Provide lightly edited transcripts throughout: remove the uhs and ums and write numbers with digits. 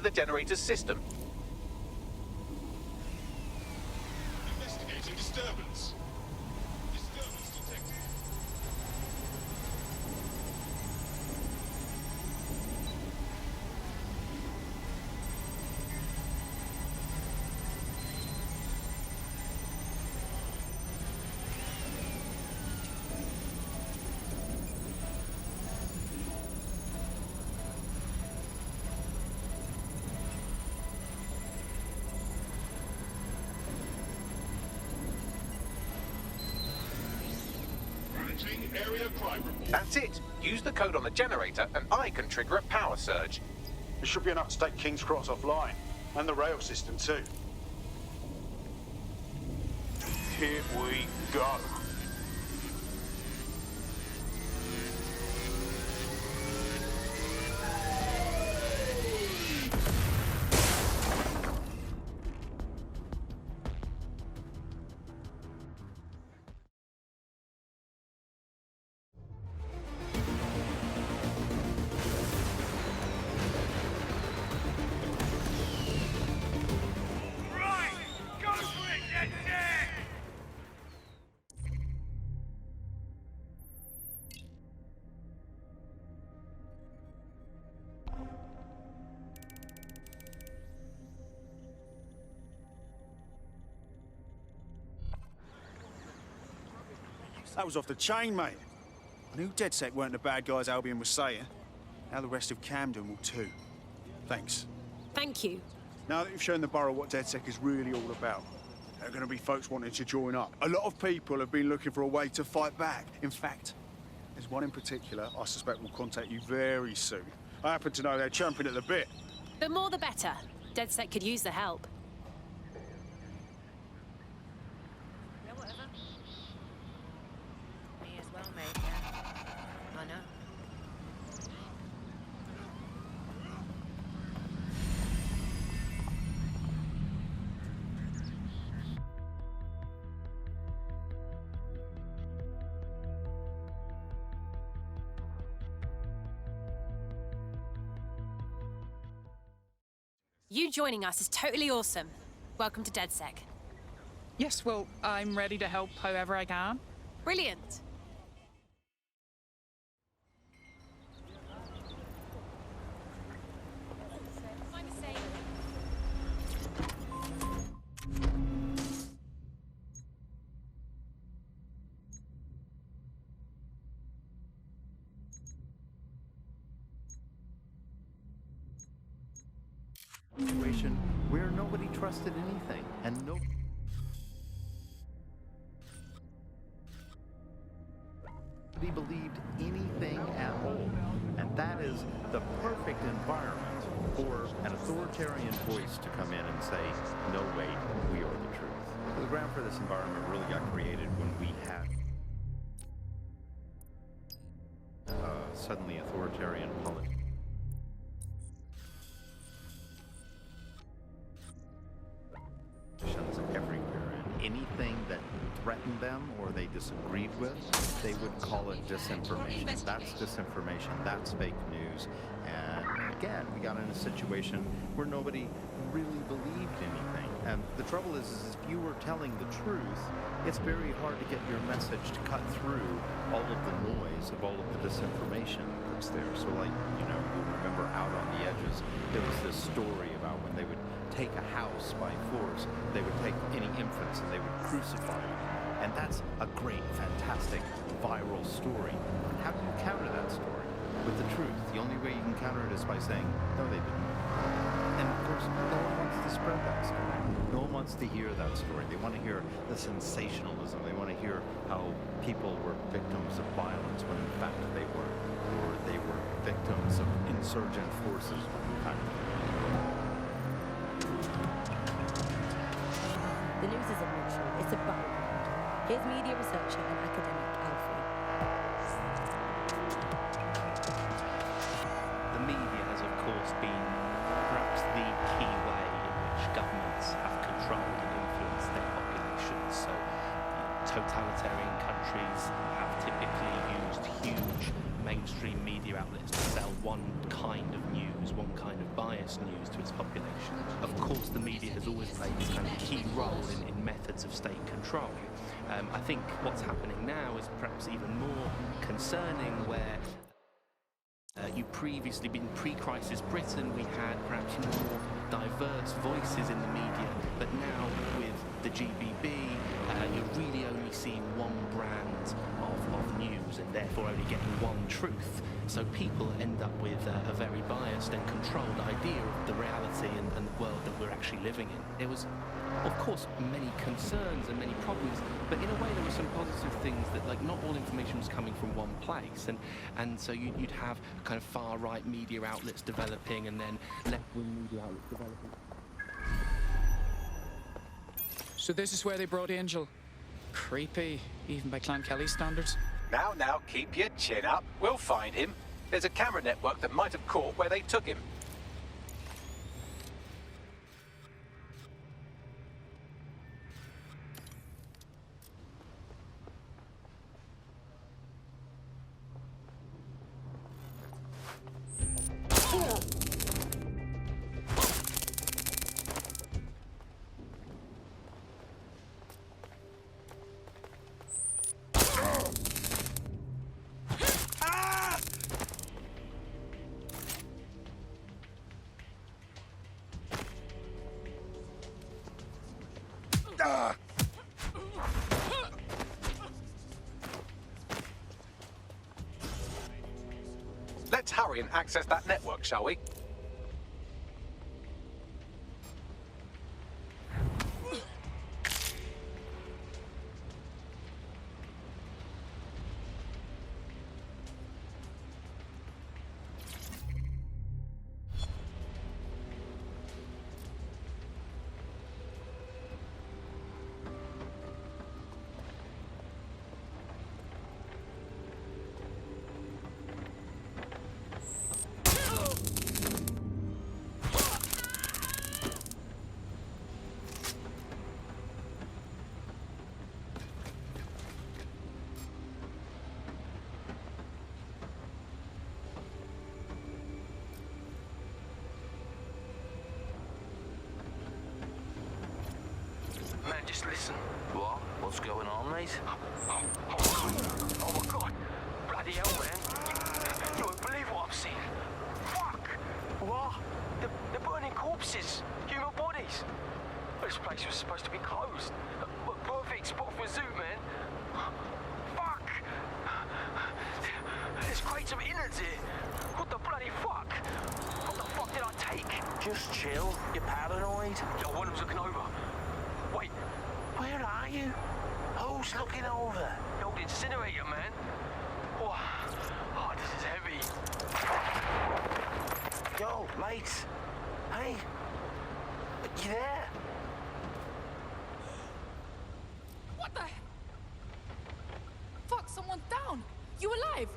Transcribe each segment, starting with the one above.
the generator's system. Investigating disturbance. Disturbance detected. Area crime report. That's it. Use the code on the generator and I can trigger a power surge. There should be enough to take King's Cross offline, and the rail system too. Here we go. That was off the chain, mate. I knew DedSec weren't the bad guys Albion was saying. Now the rest of Camden will too. Thanks. Thank you. Now that you've shown the borough what DedSec is really all about, there are going to be folks wanting to join up. A lot of people have been looking for a way to fight back. In fact, there's one in particular I suspect will contact you very soon. I happen to know they're champing at the bit. The more the better. DedSec could use the help. Yeah, whatever. Me as well, mate, yeah. I know. You joining us is totally awesome. Welcome to DedSec. Yes, well, I'm ready to help however I can. Brilliant. Situation where nobody trusted anything and nobody believed anything at all. And that is the perfect environment for an authoritarian voice to come in and say, no, wait, we are the truth. The ground for this environment really got created when we had suddenly authoritarian politics. Everywhere, and anything that threatened them or they disagreed with, they would call it disinformation. That's disinformation, that's fake news. And again, we got in a situation where nobody really believed anything. And the trouble is if you were telling the truth, it's very hard to get your message to cut through all of the noise of all of the disinformation that's there. So like, you know, you remember Out on the Edges, there was this story about when they would take a house by force, they would take any infants and they would crucify them. And that's a great, fantastic, viral story. How do you counter that story? With the truth. The only way you can counter it is by saying, no, they didn't. And of course, no one wants to spread that story. No one wants to hear that story. They want to hear the sensationalism. They want to hear how people were victims of violence when in fact they were. Or they were victims of insurgent forces when in fact they were. The news isn't neutral, it's a battleground. Here's media researcher and academic Alfie. The media has, of course, been perhaps the key way in which governments have controlled and influenced their populations. So, totalitarian countries have typically used huge mainstream media outlets to sell one kind of news, one kind of biased news to its population. Of course, the media has always played this kind of key role in methods of state control. I think what's happening now is perhaps even more concerning, where you previously, in pre-crisis Britain, we had perhaps more diverse voices in the media, but now with the GBB, you're really only seeing one brand of news, and therefore only getting one truth. So people end up with a very biased and controlled idea of the reality and the world that we're actually living in. There was, of course, many concerns and many problems, but in a way there were some positive things, that like not all information was coming from one place, and so you'd have kind of far-right media outlets developing, and then left-wing media outlets developing. So this is where they brought Angel. Creepy, even by Clan Kelly's standards. Now, keep your chin up. We'll find him. There's a camera network that might have caught where they took him. Let's hurry and access that network, shall we? Man, just listen. What? What's going on, mate? Oh my god. Bloody hell, man. You won't believe what I'm seeing. Fuck! What? They're burning corpses. Human bodies. This place was supposed to be closed. Perfect spot for a zoo, man. Fuck! There's crates of innards here. What the bloody fuck? What the fuck did I take? Just chill. You're paranoid. Yo, one of them's looking over. Wait, Where are you? Who's looking over? the old incinerator, man. Oh, this is heavy. Yo, mate. Hey. You there? What the? Fuck, someone's down. You alive?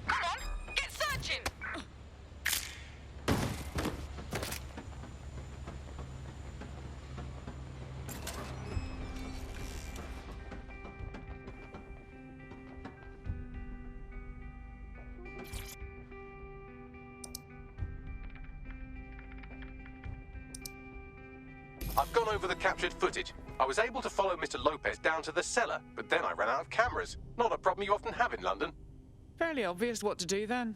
Come on, get searching. I've gone over the captured footage. I was able to follow Mr. Lopez down to the cellar, but then I ran out of cameras. Not a problem you often have in London. Fairly obvious what to do then.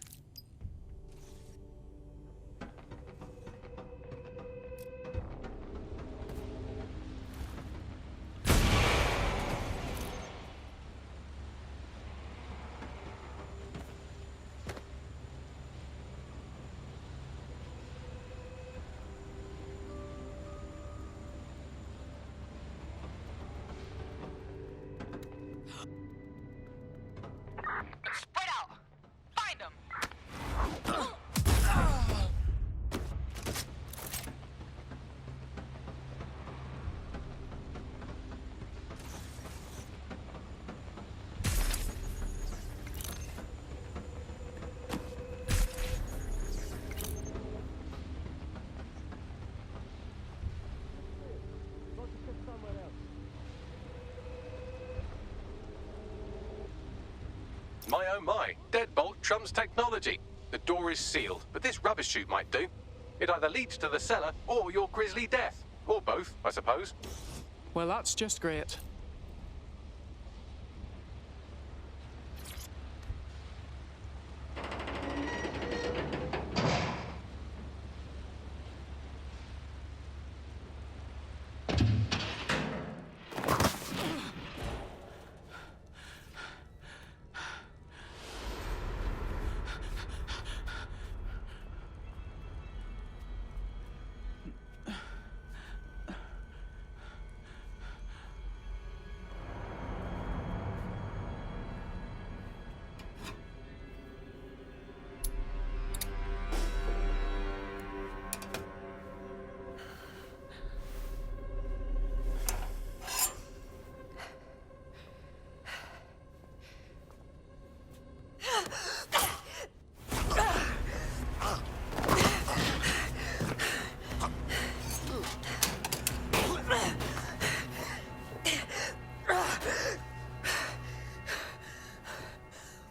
Spread out. Find them. Somewhere My oh my, deadbolt trumps technology. The door is sealed, but this rubbish chute might do. It either leads to the cellar or your grisly death. Or both, I suppose. Well, that's just great.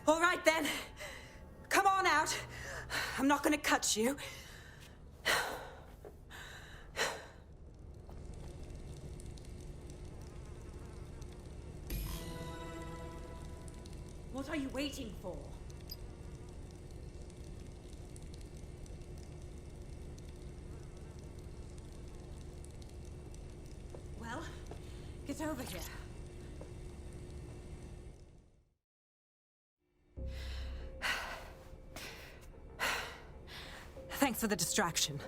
All right then. Come on out. I'm not gonna cut you. What are you waiting for? Well, get over here. Thanks for the distraction.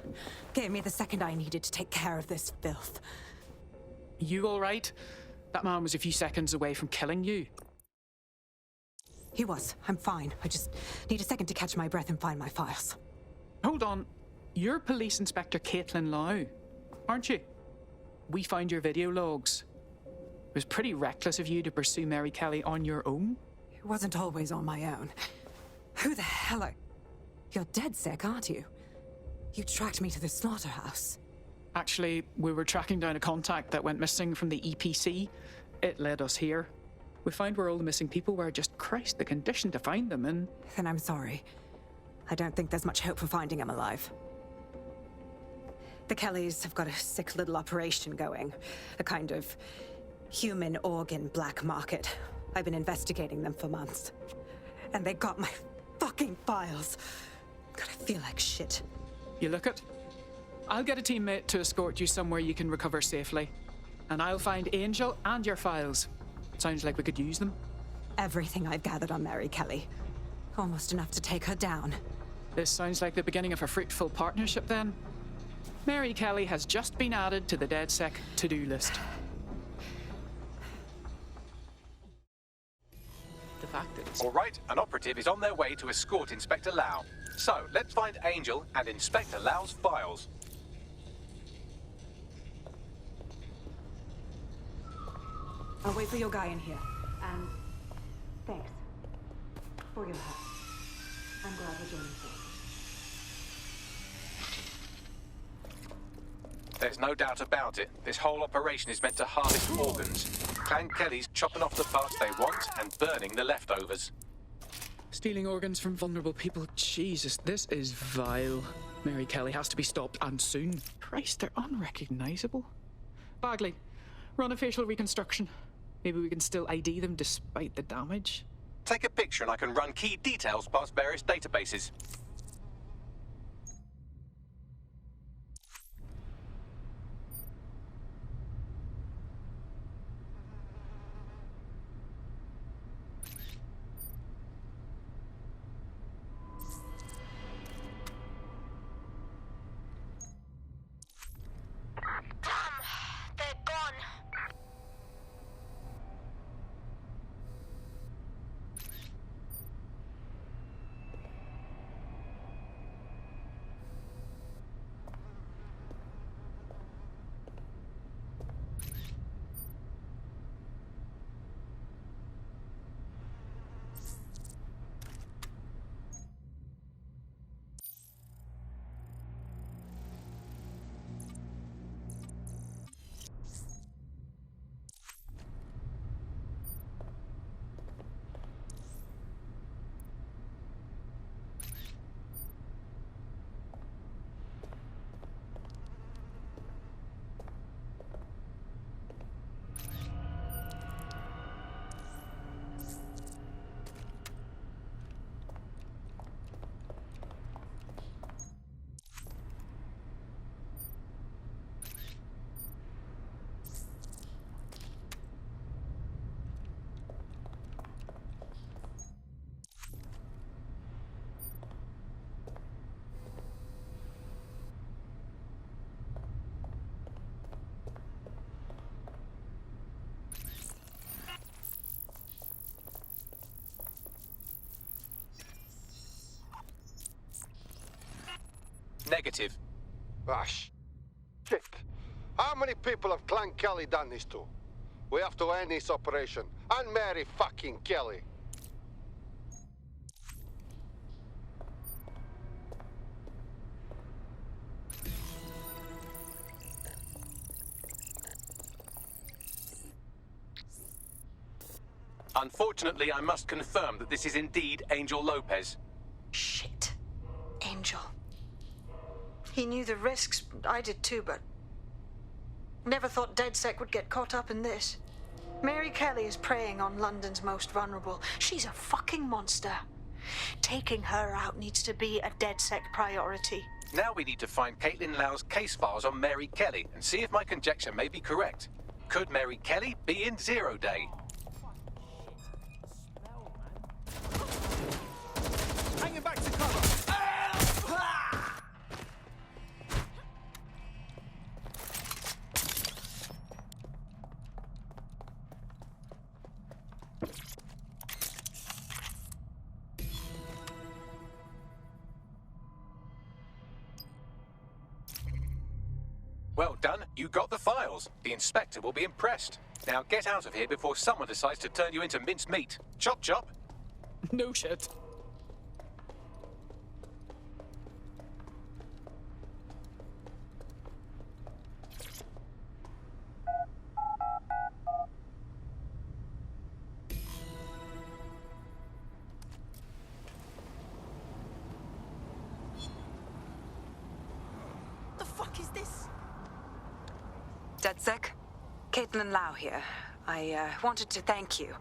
Gave me the second I needed to take care of this filth. You all right? That man was a few seconds away from killing you. He was. I'm fine. I just need a second to catch my breath and find my files. Hold on. You're Police Inspector Caitlin Lau, aren't you? We found your video logs. It was pretty reckless of you to pursue Mary Kelly on your own. It wasn't always on my own. Who the hell are... You're dead sick, aren't you? You tracked me to the slaughterhouse. Actually, we were tracking down a contact that went missing from the EPC. It led us here. We found where all the missing people were. Just Christ, the condition to find them in. Then I'm sorry. I don't think there's much hope for finding him alive. The Kellys have got a sick little operation going. A kind of human organ black market. I've been investigating them for months. And they got my fucking files. God, I feel like shit. You look it? I'll get a teammate to escort you somewhere you can recover safely. And I'll find Angel and your files. Sounds like we could use them. Everything I've gathered on Mary Kelly. Almost enough to take her down. This sounds like the beginning of a fruitful partnership then. Mary Kelly has just been added to the DedSec to-do list. The fact that it's... All right, an operative is on their way to escort Inspector Lau. So, let's find Angel and Inspector Lau's files. I'll wait for your guy in here. And thanks for your help. I'm glad we're joining forces. There's no doubt about it. This whole operation is meant to harvest organs. Clan Kelly's chopping off the parts they want and burning the leftovers. Stealing organs from vulnerable people. Jesus, this is vile. Mary Kelly has to be stopped, and soon. Christ, they're unrecognizable. Bagley, run a facial reconstruction. Maybe we can still ID them despite the damage. Take a picture and I can run key details past various databases. Negative. Ah, shit. How many people have Clan Kelly done this to? We have to end this operation. And marry fucking Kelly. Unfortunately, I must confirm that this is indeed Angel Lopez. Shit. Angel. He knew the risks. I did too, but... never thought DedSec would get caught up in this. Mary Kelly is preying on London's most vulnerable. She's a fucking monster. Taking her out needs to be a DedSec priority. Now we need to find Caitlin Lau's case files on Mary Kelly and see if my conjecture may be correct. Could Mary Kelly be in Zero Day? Hanging back to cover. Well done, you got the files. The inspector will be impressed. Now get out of here before someone decides to turn you into minced meat. Chop chop. No shit. The fuck is this? DedSec, Caitlin Lau here. I wanted to thank you.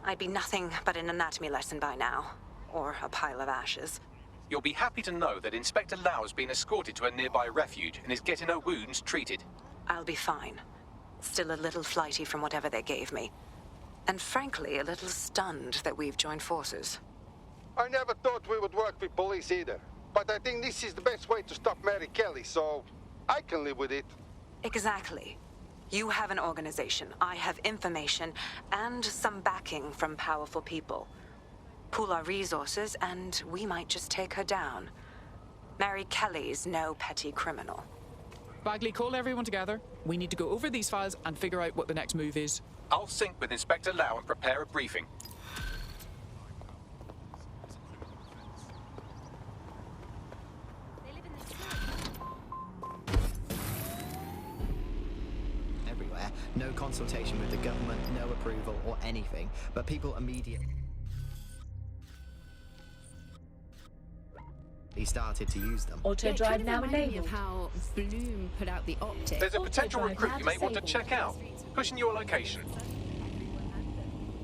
I'd be nothing but an anatomy lesson by now, or a pile of ashes. You'll be happy to know that Inspector Lau has been escorted to a nearby refuge and is getting her wounds treated. I'll be fine. Still a little flighty from whatever they gave me. And frankly, a little stunned that we've joined forces. I never thought we would work with police either. But I think this is the best way to stop Mary Kelly, so I can live with it. Exactly. You have an organization, I have information, and some backing from powerful people. Pool our resources, and we might just take her down. Mary Kelly's no petty criminal. Bagley, call everyone together. We need to go over these files and figure out what the next move is. I'll sync with Inspector Lau and prepare a briefing. Everywhere. No consultation with the government, no approval or anything, but people immediately started to use them. Auto drive now enabled. How Bloom put out the optic. There's a potential recruit you may want to check out. Pushing your location.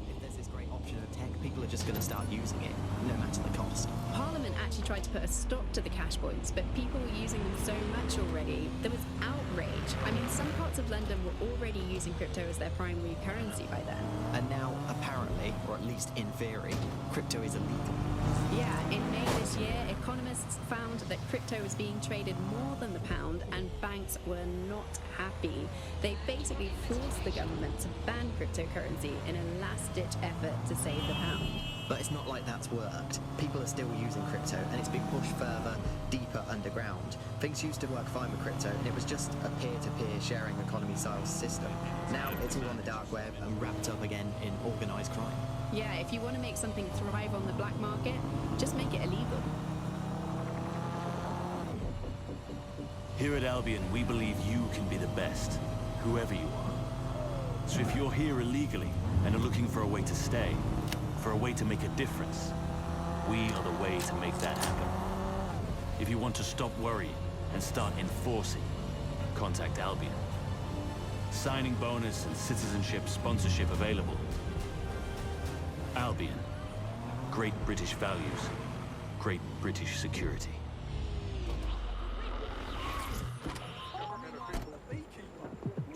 If there's this great option of tech, people are just going to start using it, no matter the cost. Parliament actually tried to put a stop to the cash points, but people were using them so much already, there was outrage. I mean, some parts of London were already using crypto as their primary currency by then. And now, apparently, or at least in theory, crypto is illegal. Yeah, in May this year, economists found that crypto was being traded more than the pound, and banks were not happy. They basically forced the government to ban cryptocurrency in a last-ditch effort to save the pound. But it's not like that's worked. People are still using crypto, and it's been pushed further, deeper underground. Things used to work fine with crypto, and it was just a peer-to-peer sharing economy-style system. Now it's all on the dark web and wrapped up again in organised crime. Yeah, if you want to make something thrive on the black market, just make it illegal. Here at Albion, we believe you can be the best, whoever you are. So if you're here illegally and are looking for a way to stay, for a way to make a difference, we are the way to make that happen. If you want to stop worrying and start enforcing, contact Albion. Signing bonus and citizenship sponsorship available. Albion. Great British values. Great British security.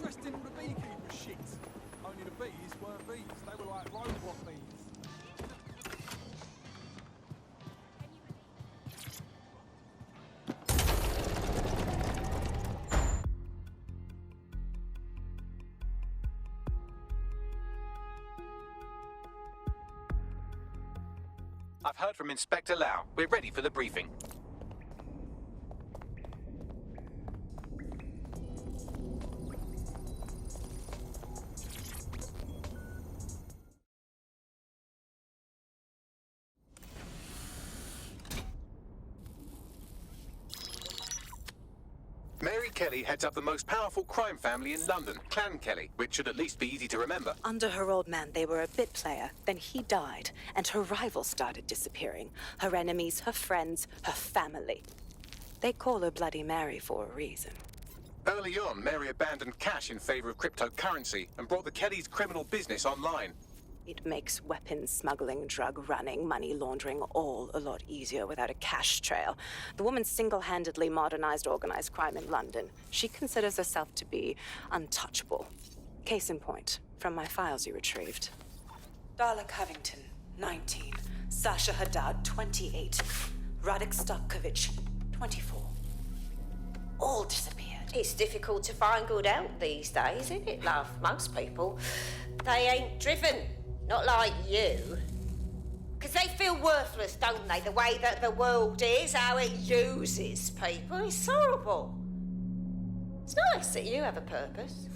Dressed in all the beekeeper shit. Only the bees weren't bees. They were like robot bees. I've heard from Inspector Lau. We're ready for the briefing. Kelly heads up the most powerful crime family in London, Clan Kelly, which should at least be easy to remember. Under her old man, they were a bit player. Then he died, and her rivals started disappearing. Her enemies, her friends, her family. They call her Bloody Mary for a reason. Early on, Mary abandoned cash in favor of cryptocurrency and brought the Kellys' criminal business online. It makes weapons smuggling, drug running, money laundering all a lot easier without a cash trail. The woman single-handedly modernized organized crime in London. She considers herself to be untouchable. Case in point, from my files you retrieved. Darla Covington, 19. Sasha Haddad, 28. Radek Stokovich, 24. All disappeared. It's difficult to find good help these days, isn't it, love? Most people, they ain't driven. Not like you. Because they feel worthless, don't they? The way that the world is, how it uses people. It's horrible. It's nice that you have a purpose.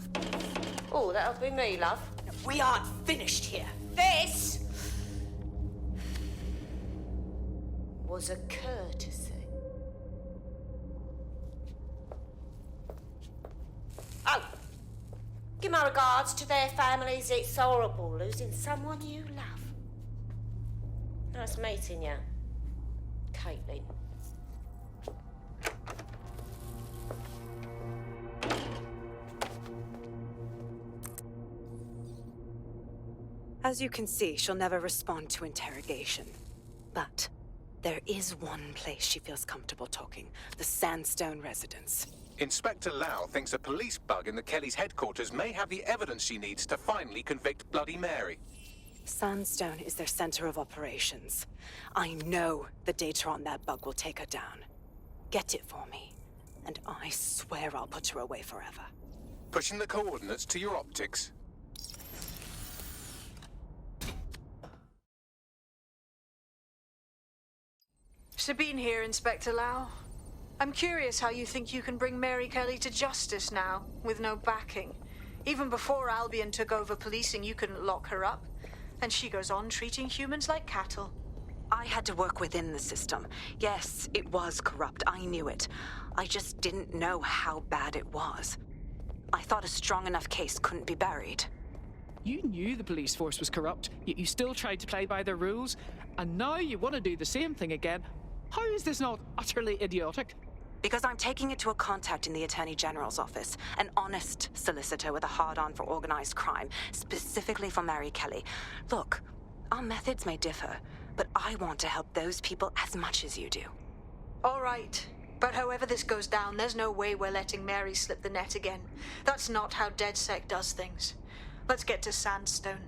Oh, that'll be me, love. We aren't finished here. This was a courtesy. Oh, give my regards to their families. It's horrible losing someone you love. Nice meeting you, Caitlin. As you can see, she'll never respond to interrogation. But there is one place she feels comfortable talking. The Sandstone residence. Inspector Lau thinks a police bug in the Kellys' headquarters may have the evidence she needs to finally convict Bloody Mary. Sandstone is their center of operations. I know the data on that bug will take her down. Get it for me, and I swear I'll put her away forever. Pushing the coordinates to your optics. Sabine here, Inspector Lau. I'm curious how you think you can bring Mary Kelly to justice now, with no backing. Even before Albion took over policing, you couldn't lock her up. And she goes on treating humans like cattle. I had to work within the system. Yes, it was corrupt. I knew it. I just didn't know how bad it was. I thought a strong enough case couldn't be buried. You knew the police force was corrupt, yet you still tried to play by their rules, and now you want to do the same thing again. How is this not utterly idiotic? Because I'm taking it to a contact in the Attorney General's office, an honest solicitor with a hard-on for organized crime, specifically for Mary Kelly. Look, our methods may differ, but I want to help those people as much as you do. All right. But however this goes down, there's no way we're letting Mary slip the net again. That's not how DedSec does things. Let's get to Sandstone.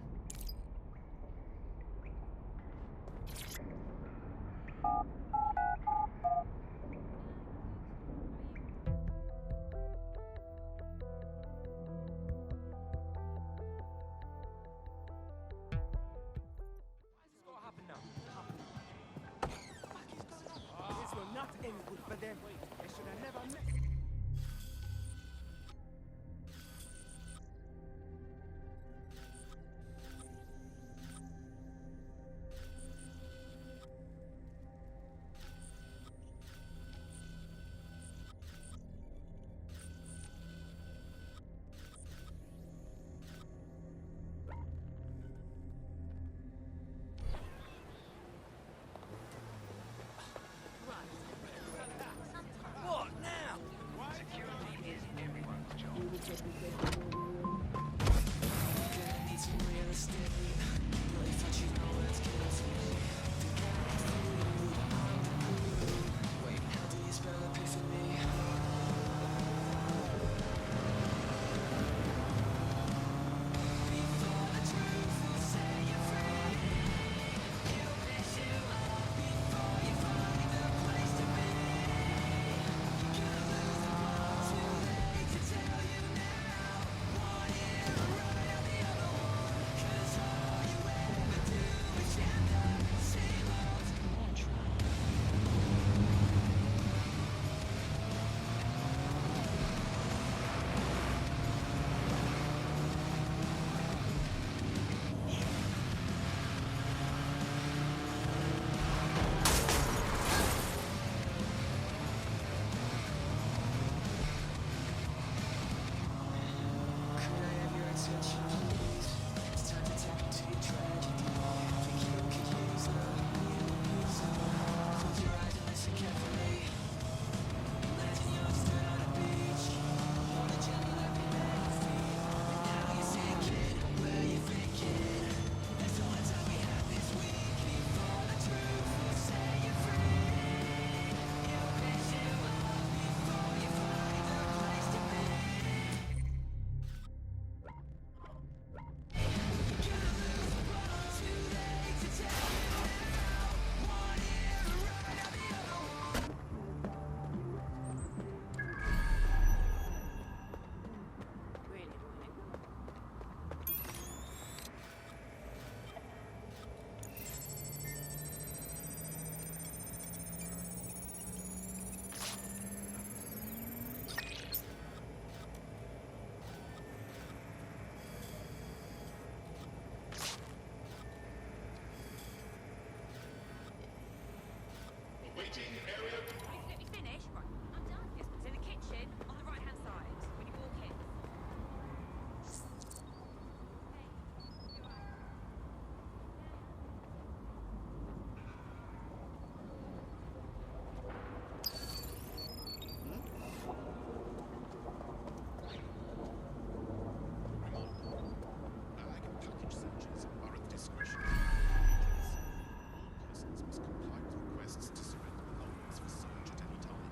Citizens must comply with requests to surrender belongings for search at any time.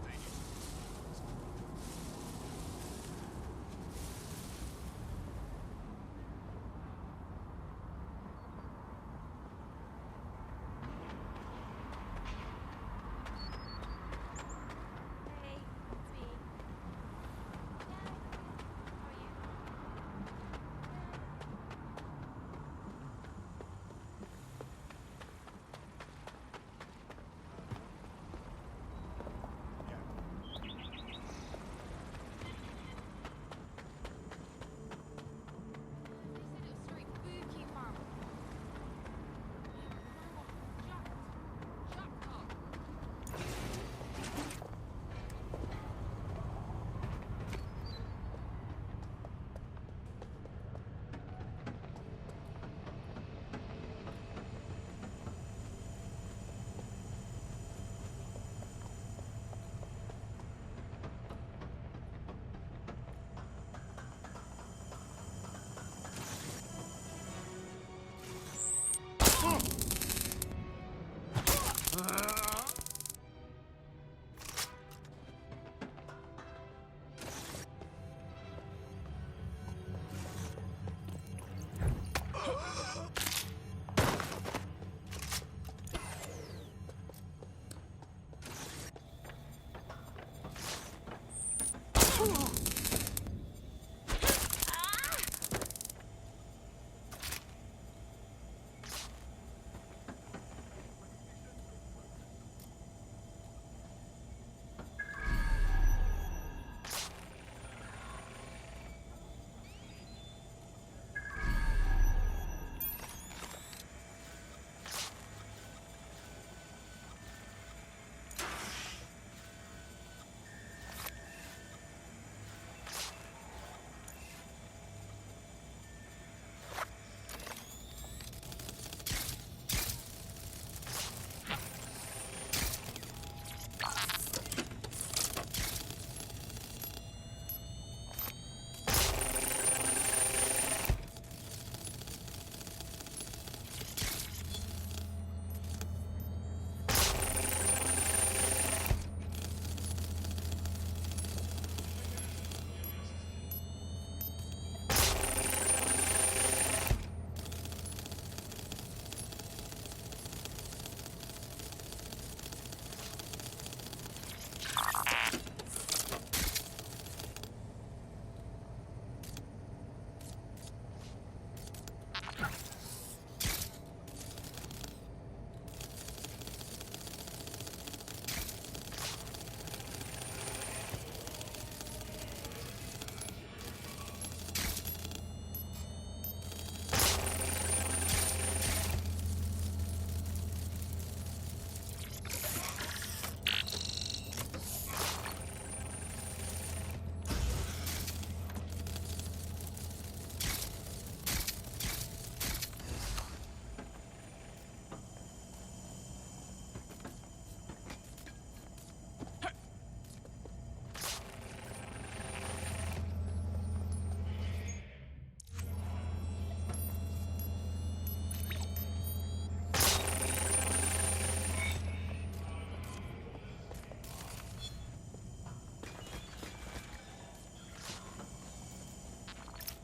Failure to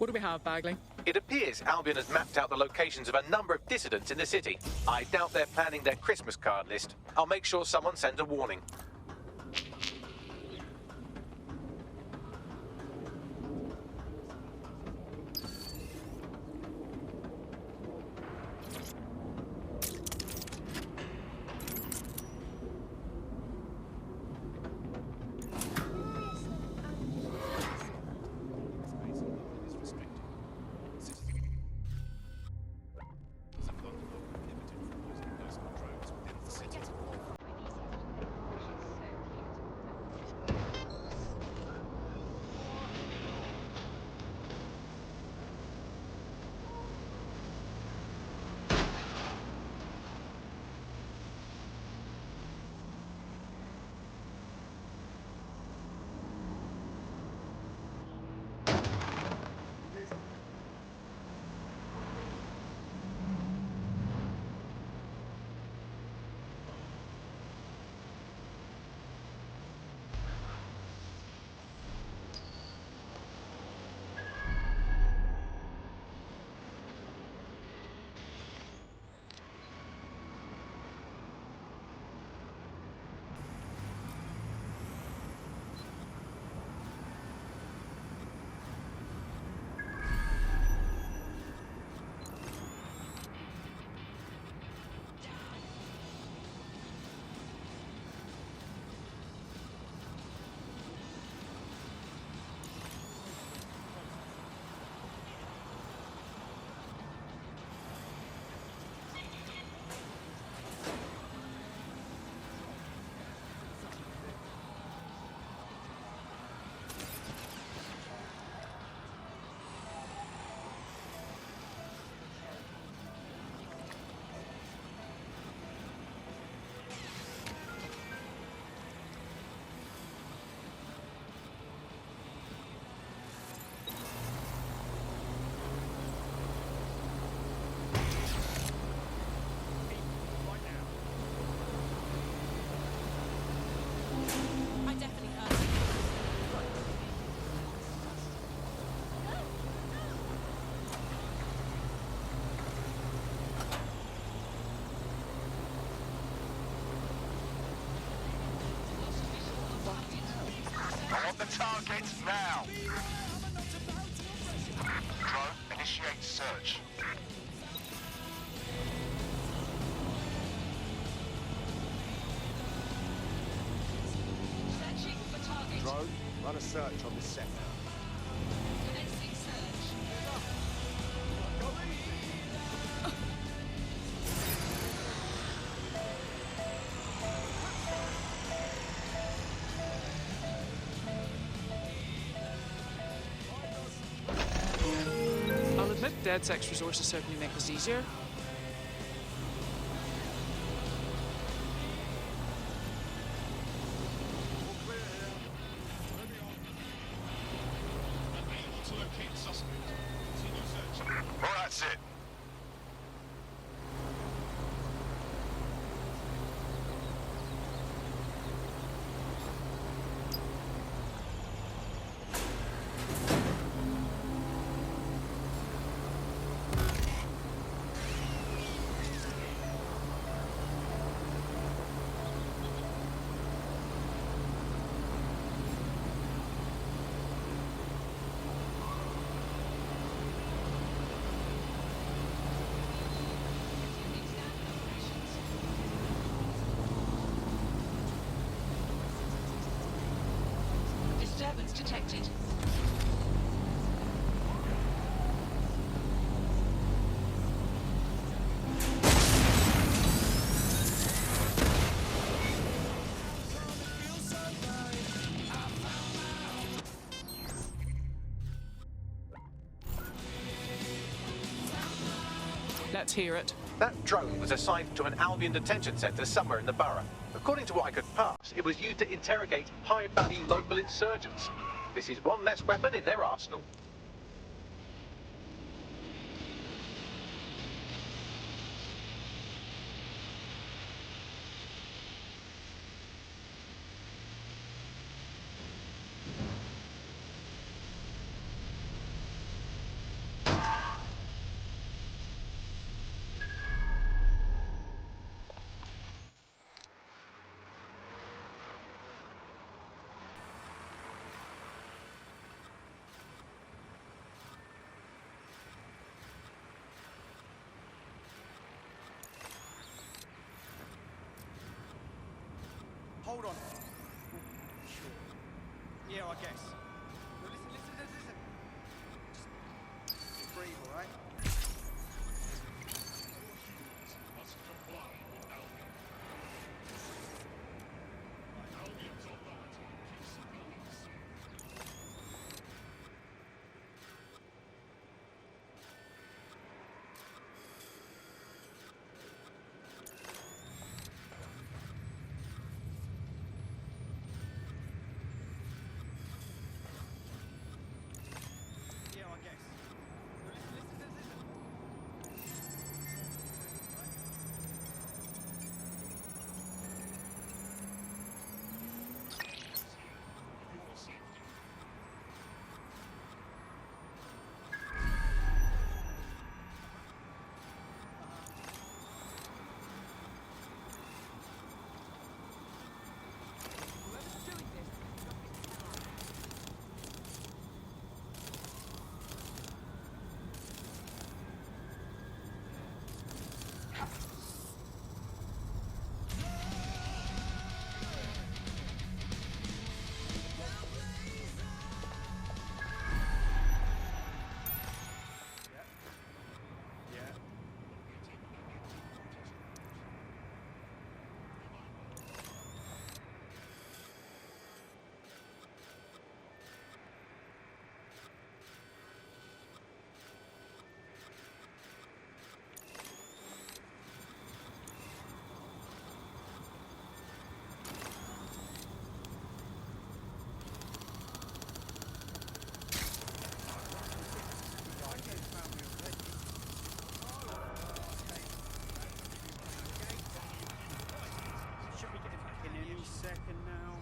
What do we have, Bagley? It appears Albion has mapped out the locations of a number of dissidents in the city. I doubt they're planning their Christmas card list. I'll make sure someone sends a warning. for targets now. Drone, initiate search. Drone, run a search on this sector. I'll admit DedSec's resources certainly make this easier. Well, that's it. Disturbance detected. Let's hear it. That drone was assigned to an Albion detention centre somewhere in the borough. According to what I could parse, it was used to interrogate high-value local insurgents. This is one less weapon in their arsenal. Hold on. Sure. Yeah, I guess. Well, listen. Just breathe, all right? Must comply with Albion. Albion's authority keeps civilians. Yeah, I guess. Well, listen. Should be getting back in any second now.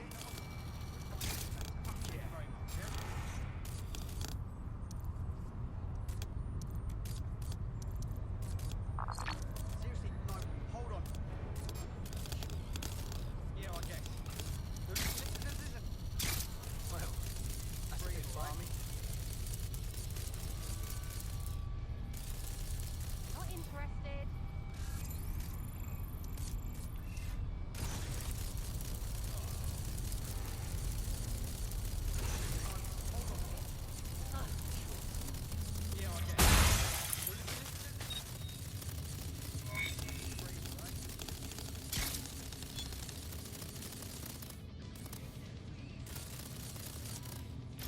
Seriously, no, hold on. Yeah, I guess. Listen. Well,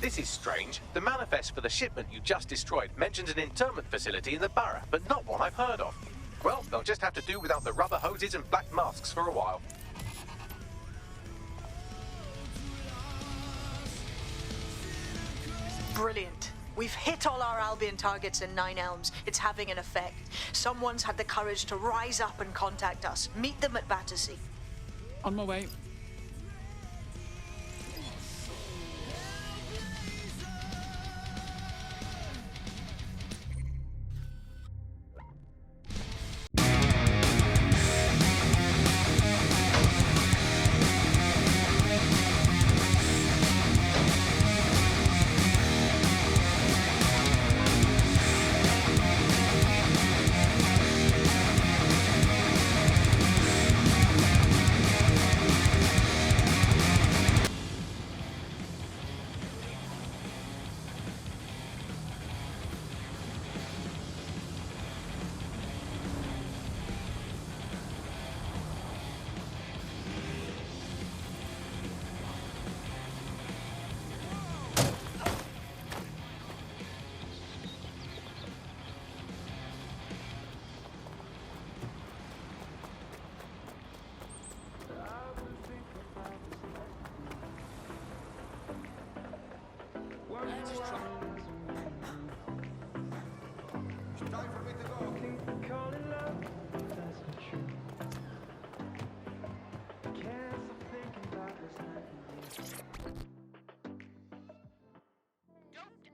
This is strange. The manifest for the shipment you just destroyed mentions an internment facility in the borough, but not one I've heard of. Well, they'll just have to do without the rubber hoses and black masks for a while. Brilliant. We've hit all our Albion targets in Nine Elms. It's having an effect. Someone's had the courage to rise up and contact us. Meet them at Battersea. On my way.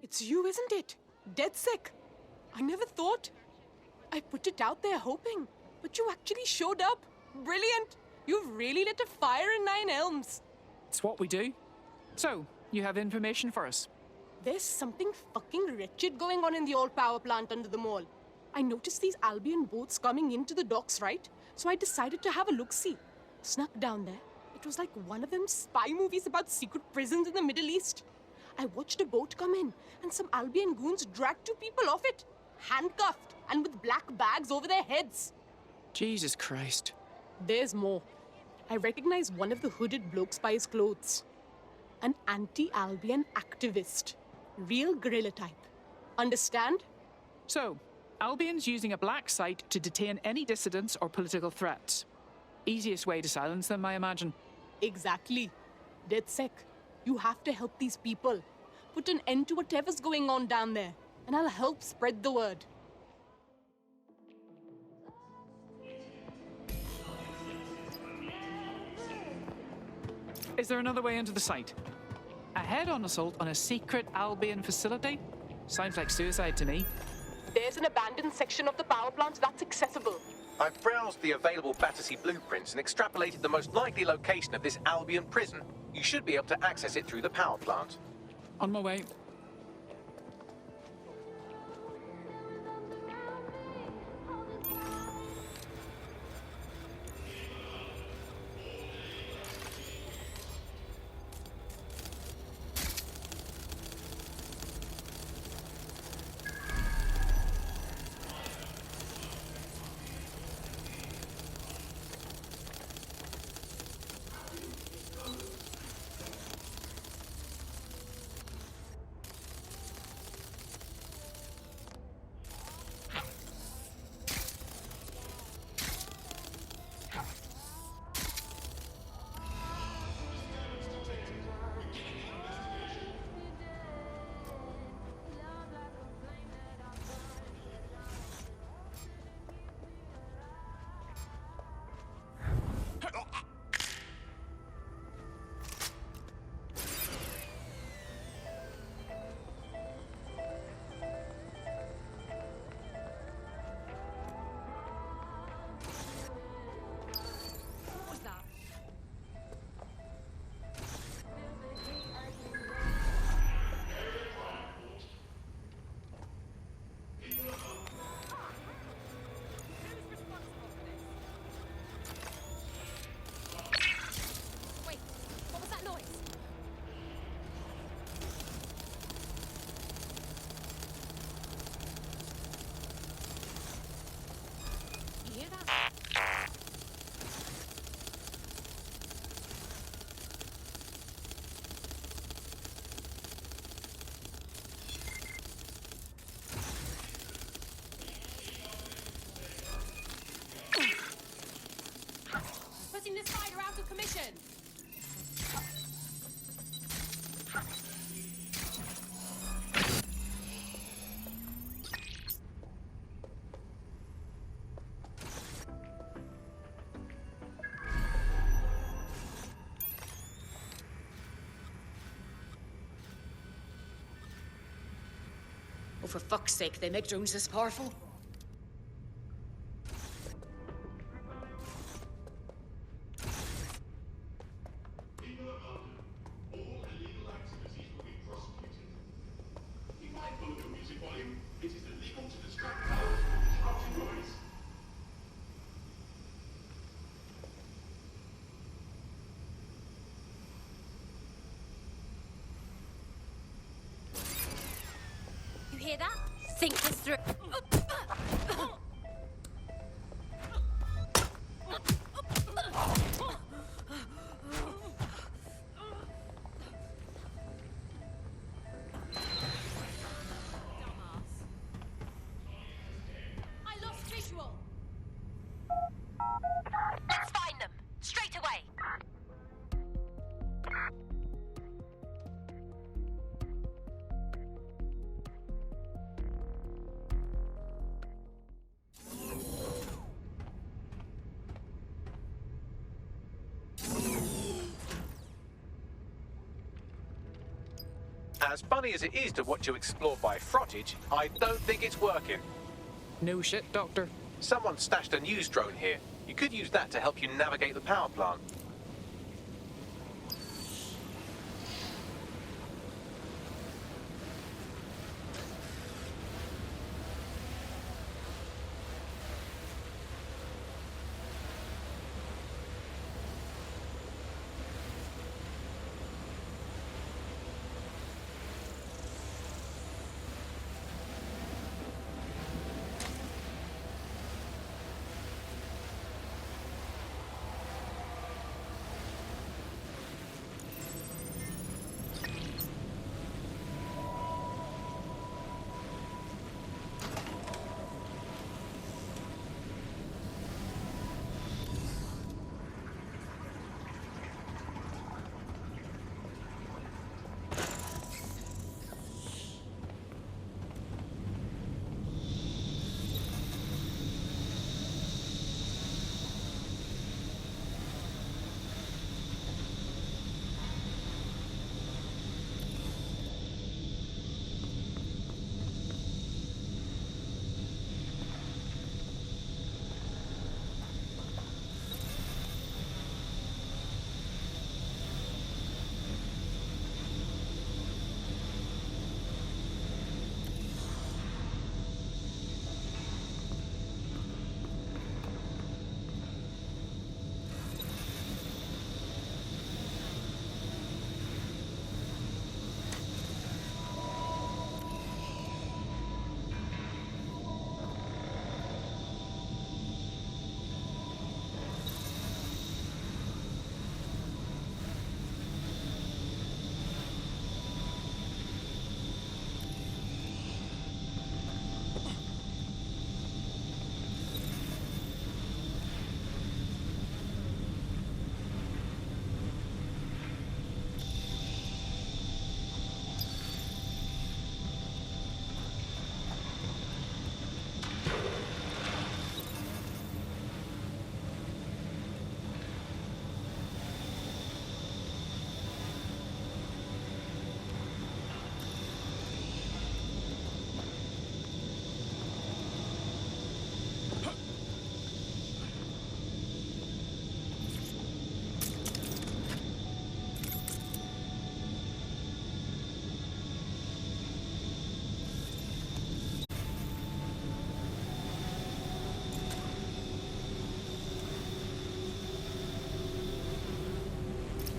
It's you, isn't it? Dead sick. I never thought. I put it out there hoping, but you actually showed up. Brilliant. You've really lit a fire in Nine Elms. It's what we do. So, you have information for us? There's something fucking wretched going on in the old power plant under the mall. I noticed these Albion boats coming into the docks, right? So I decided to have a look-see. Snuck down there. It was like one of them spy movies about secret prisons in the Middle East. I watched a boat come in, and some Albion goons dragged 2 people off it, handcuffed and with black bags over their heads. Jesus Christ. There's more. I recognize one of the hooded blokes by his clothes. An anti-Albion activist. Real guerrilla type. Understand? So, Albion's using a black site to detain any dissidents or political threats. Easiest way to silence them, I imagine. Exactly. DedSec, you have to help these people. Put an end to whatever's going on down there, and I'll help spread the word. Is there another way into the site? A head-on assault on a secret Albion facility? Sounds like suicide to me. There's an abandoned section of the power plant that's accessible. I've browsed the available Battersea blueprints and extrapolated the most likely location of this Albion prison. You should be able to access it through the power plant. On my way. taking this fighter out of commission. Oh, for fuck's sake, they make drones this powerful? You hear that? Think this through. I lost visual. Let's find them. Straight away. As funny as it is to watch you explore by frottage, I don't think it's working. No shit, Doctor. Someone stashed a news drone here. You could use that to help you navigate the power plant.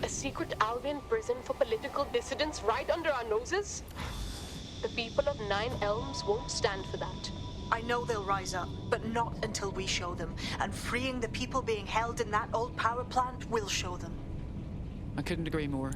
A secret Albion prison for political dissidents right under our noses? The people of Nine Elms won't stand for that. I know they'll rise up, but not until we show them. And freeing the people being held in that old power plant will show them. I couldn't agree more.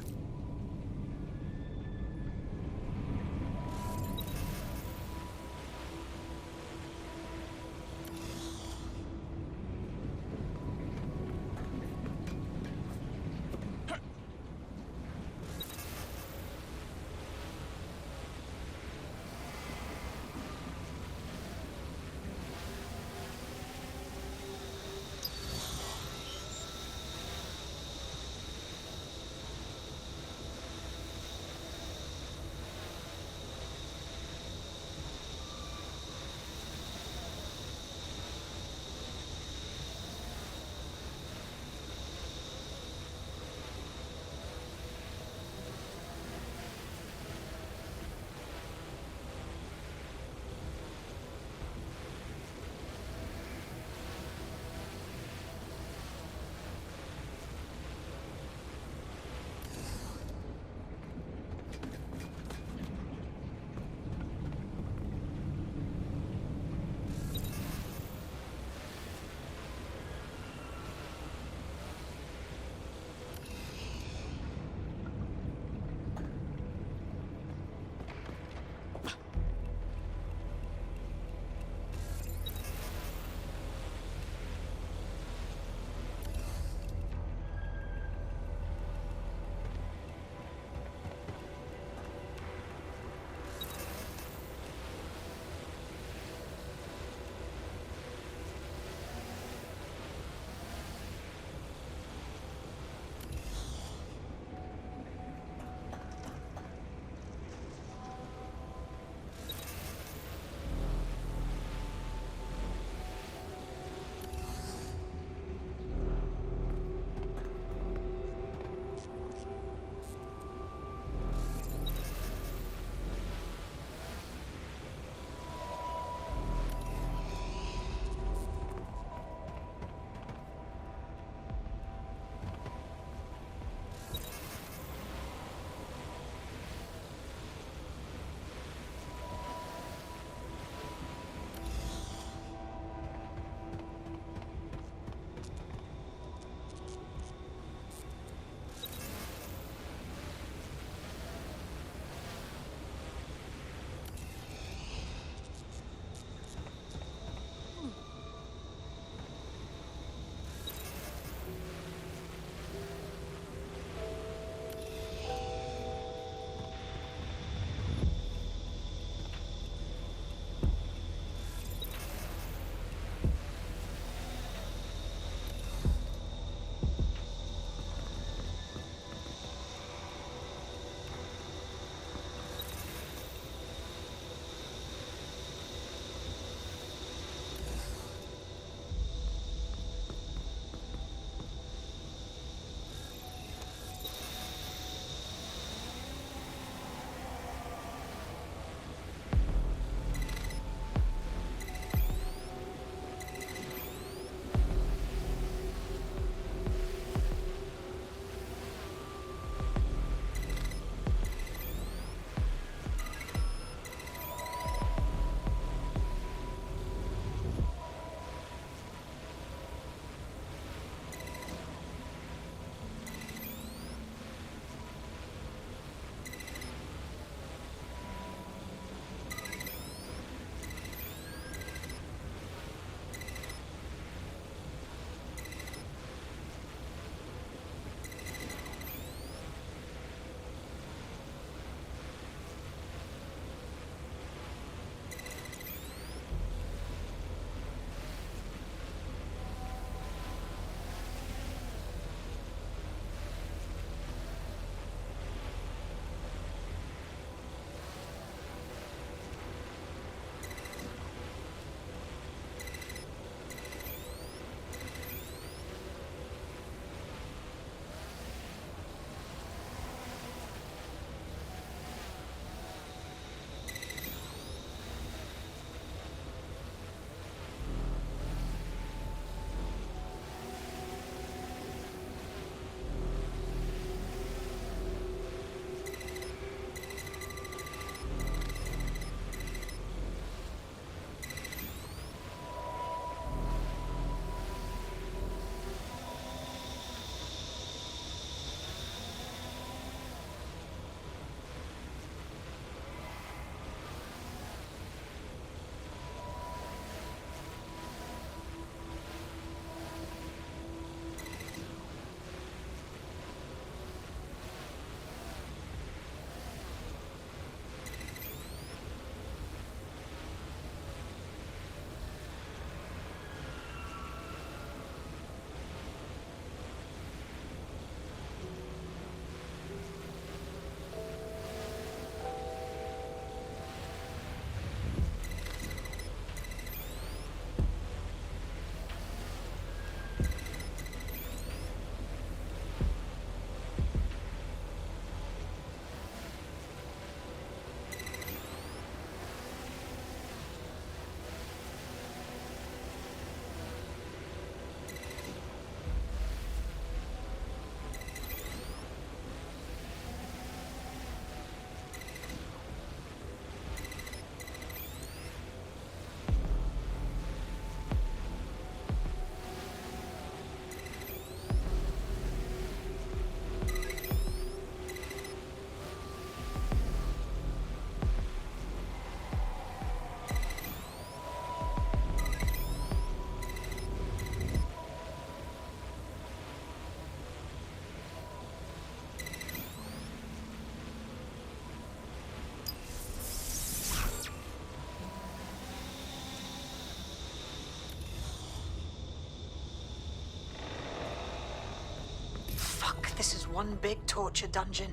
This is one big torture dungeon.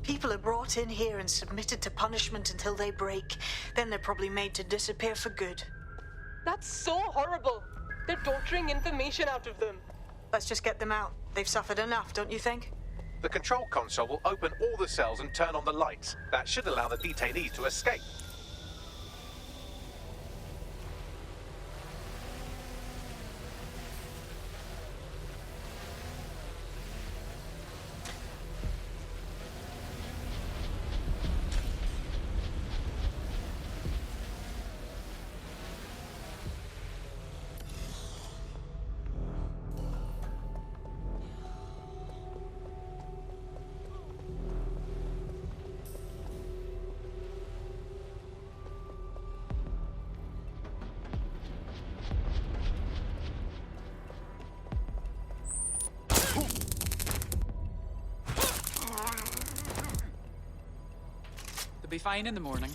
People are brought in here and submitted to punishment until they break. Then they're probably made to disappear for good. That's so horrible. They're torturing information out of them. Let's just get them out. They've suffered enough, don't you think? The control console will open all the cells and turn on the lights. That should allow the detainees to escape. Be fine in the morning.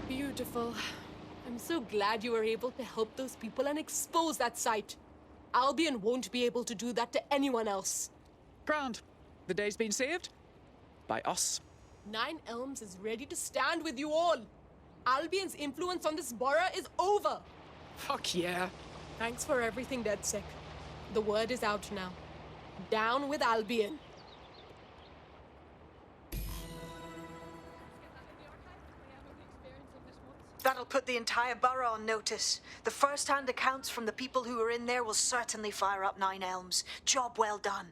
Beautiful. I'm so glad you were able to help those people and expose that site. Albion won't be able to do that to anyone else. Grand. The day's been saved. By us. Nine Elms is ready to stand with you all. Albion's influence on this borough is over. Fuck yeah. Thanks for everything, DedSec. The word is out now. Down with Albion. That'll put the entire borough on notice. The first-hand accounts from the people who were in there will certainly fire up Nine Elms. Job well done.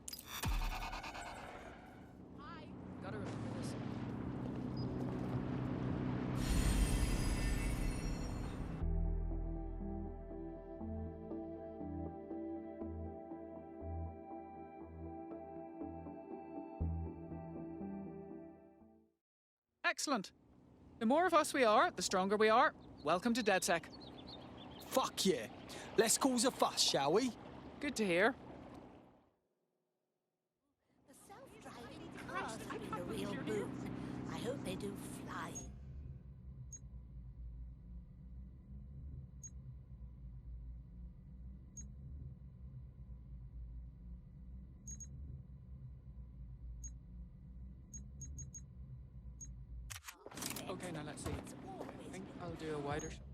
Gotta remember this. Excellent. The more of us we are, the stronger we are. Welcome to DedSec. Fuck yeah. Let's cause a fuss, shall we? Good to hear. The self-driving cars have been a real boon. I hope they do fly. Okay, now let's see. I think I'll do a wider shot.